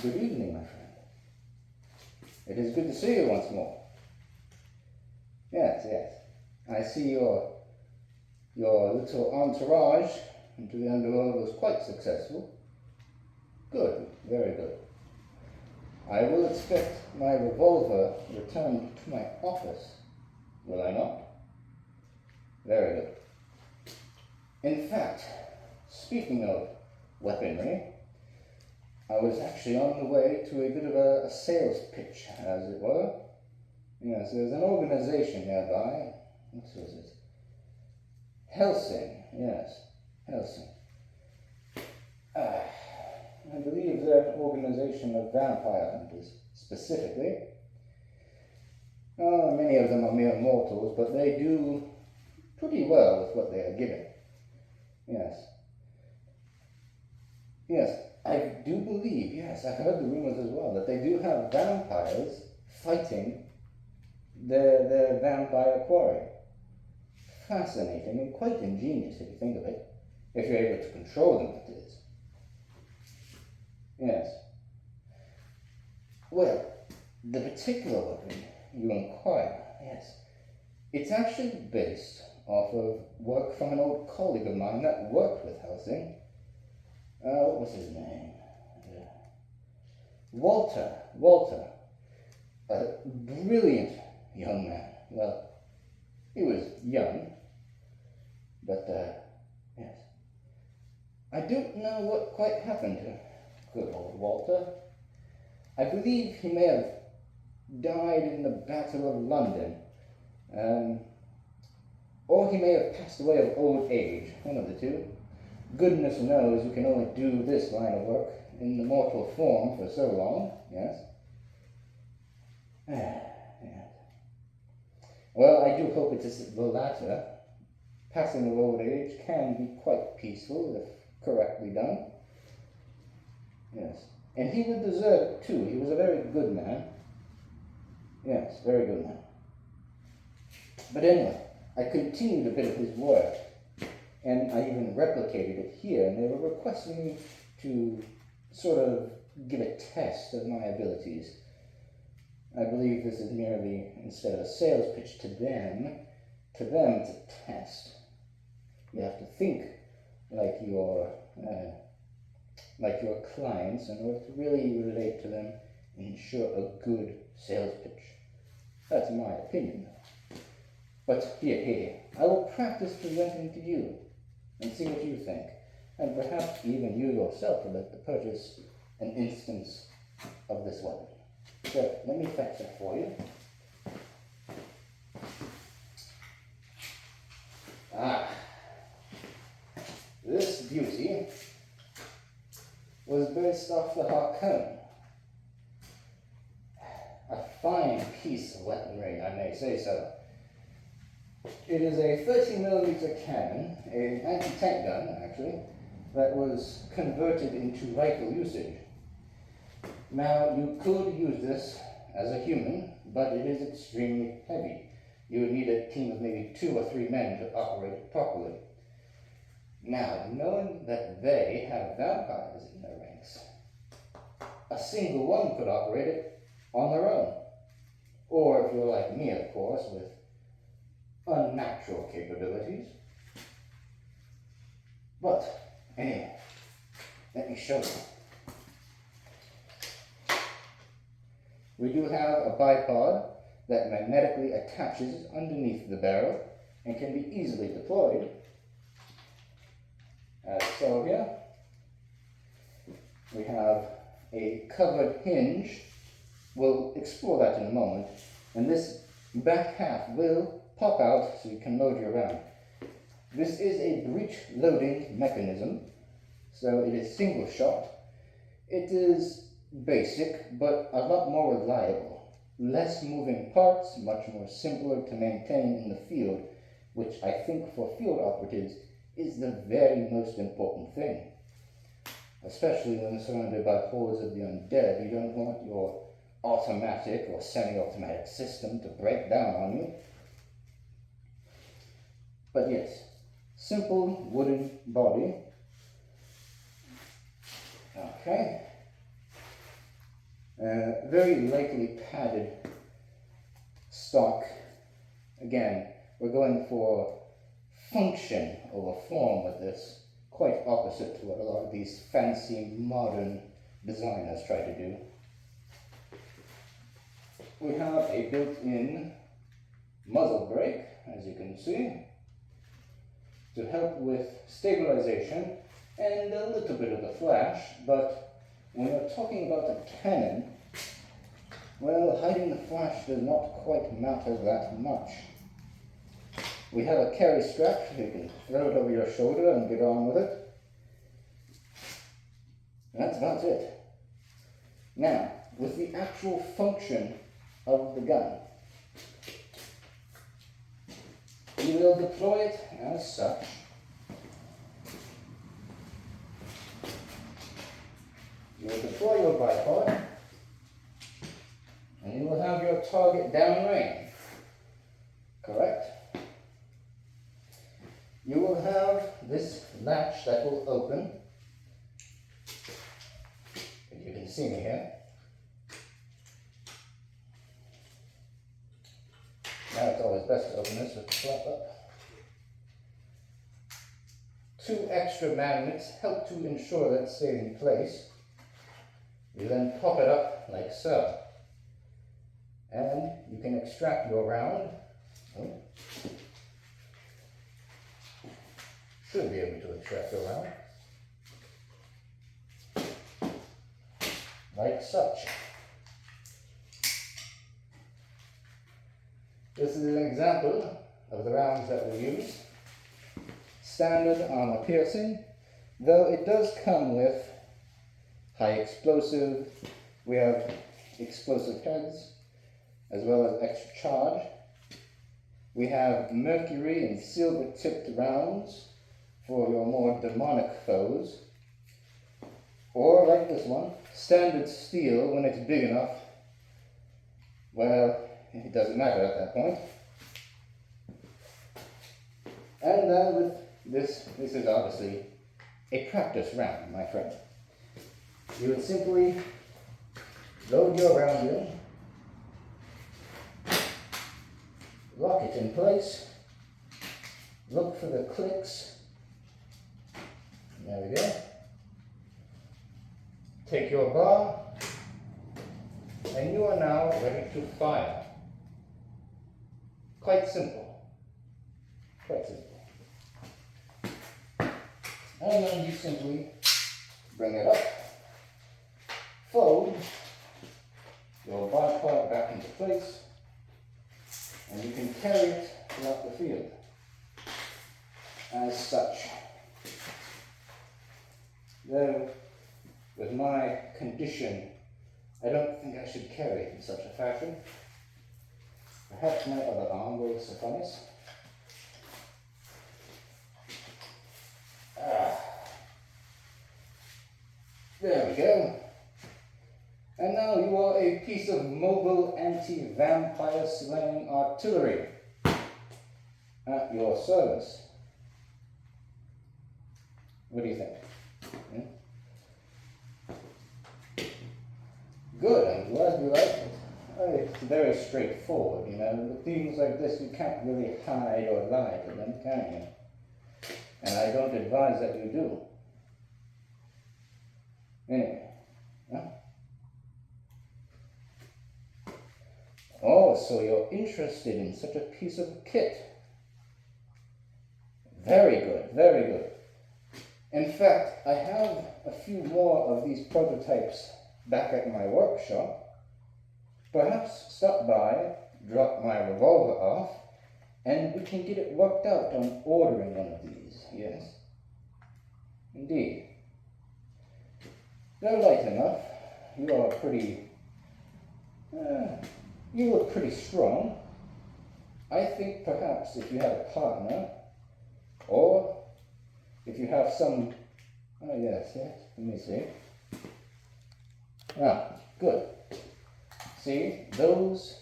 Good evening, my friend. It is good to see you once more. Yes, yes. I see your little entourage into the underworld was quite successful. Good, very good. I will expect my revolver returned to my office, will I not? Very good. In fact, speaking of weaponry, I was actually on the way to a bit of a sales pitch, as it were. Yes, there's an organization nearby. What was it? Helsing, yes, Helsing. I believe they're an organization of vampire hunters, specifically. Many of them are mere mortals, but they do pretty well with what they are given. Yes. Yes, I do believe, yes, I've heard the rumors as well, that they do have vampires fighting their vampire quarry. Fascinating and quite ingenious if you think of it, if you're able to control them, that is. Yes. Well, the particular weapon you inquire, yes, it's actually based off of work from an old colleague of mine that worked with Helsing. What was his name? Walter. A brilliant young man. Well, he was young, but, yes. I don't know what quite happened to good old Walter. I believe he may have died in the Battle of London, or he may have passed away of old age, one of the two. Goodness knows you can only do this line of work in the mortal form for so long, yes? Yes. Well, I do hope it is the latter. Passing of old age can be quite peaceful if correctly done. Yes. And he would deserve it too. He was a very good man. Yes, very good man. But anyway, I continued a bit of his work, and I even replicated it here, and they were requesting me to sort of give a test of my abilities. I believe this is merely, instead of a sales pitch to them it's a test. You have to think like your clients in order to really relate to them and ensure a good sales pitch. That's my opinion. But here, I will practice presenting to you and see what you think. And perhaps even you yourself would like to purchase an instance of this weapon. So, let me fetch it for you. This beauty was based off the Harkonnen. A fine piece of weaponry, I may say so. It is a 30mm cannon, an anti-tank gun, actually, that was converted into rifle usage. Now, you could use this as a human, but it is extremely heavy. You would need a team of maybe 2 or 3 men to operate it properly. Now, knowing that they have vampires in their ranks, a single one could operate it on their own. Or if you're like me, of course, with unnatural capabilities. But, anyway, let me show you. We do have a bipod that magnetically attaches underneath the barrel and can be easily deployed. As so here. We have a covered hinge. We'll explore that in a moment. And this back half will pop out so you can load your round. This is a breech loading mechanism, so it is single shot. It is basic, but a lot more reliable. Less moving parts, much more simpler to maintain in the field, which I think for field operatives is the very most important thing. Especially when surrounded by hordes of the undead, you don't want your automatic or semi-automatic system to break down on you. But yes, simple wooden body. Okay. Very lightly padded stock. Again, we're going for function over form with this, quite opposite to what a lot of these fancy modern designers try to do. We have a built-in muzzle brake, as you can see, to help with stabilization and a little bit of the flash, but when we're talking about a cannon, well, hiding the flash does not quite matter that much. We have a carry strap, so you can throw it over your shoulder and get on with it. That's about it. Now, with the actual function of the gun, you will deploy it as such. You will deploy your bipod, and you will have your target downrange. Correct? You will have this latch that will open. If you can see me here. Now it's always best to open this with the flap up. 2 extra magnets help to ensure that it stays in place. You then pop it up like so. And you can extract your round. Should be able to extract your round. Like such. This is an example of the rounds that we use. Standard armor piercing, though it does come with high explosive. We have explosive heads, as well as extra charge. We have mercury and silver tipped rounds for your more demonic foes. Or like this one, standard steel when it's big enough. Well, it doesn't matter at that point. And then with this is obviously a practice round, my friend. You would simply load your round in, lock it in place, look for the clicks. There we go. Take your bar, and you are now ready to fire. Quite simple. Quite simple. And then you simply bring it up, fold your bipod back into place, and you can carry it throughout the field as such. Though, with my condition, I don't think I should carry it in such a fashion. Perhaps my other arm will suffice. There we go. And now you are a piece of mobile anti-vampire slaying artillery at your service. What do you think? Good, I'm glad you like it. It's very straightforward, you know. With things like this, you can't really hide or lie to them, can you? And I don't advise that you do. Anyway, huh? Oh, so you're interested in such a piece of kit. Very good, very good. In fact, I have a few more of these prototypes back at my workshop. Perhaps stop by, drop my revolver off, and we can get it worked out on ordering one of these, yes. Indeed. They're light enough. You are pretty, you look pretty strong. I think perhaps if you have a partner, or if you have some, oh yes, let me see. Ah, good. See, those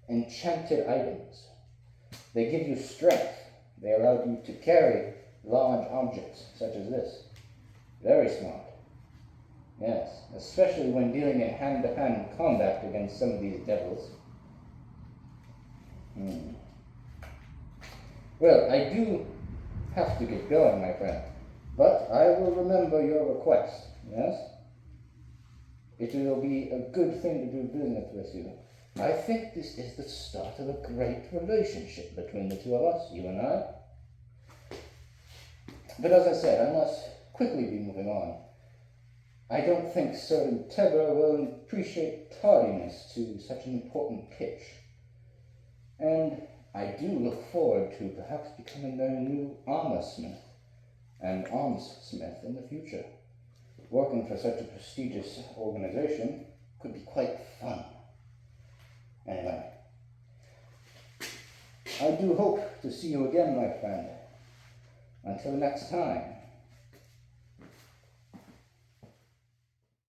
enchanted items, they give you strength. They allow you to carry large objects, such as this. Very smart. Yes, especially when dealing in hand-to-hand combat against some of these devils. Well, I do have to get going, my friend, but I will remember your request, yes? It will be a good thing to do business with you. I think this is the start of a great relationship between the two of us, you and I. But as I said, I must quickly be moving on. I don't think Sir Integra will appreciate tardiness to such an important pitch. And I do look forward to perhaps becoming their new armorsmith and armsmith in the future. Working for such a prestigious organization could be quite fun. Anyway, I do hope to see you again, my friend. Until next time.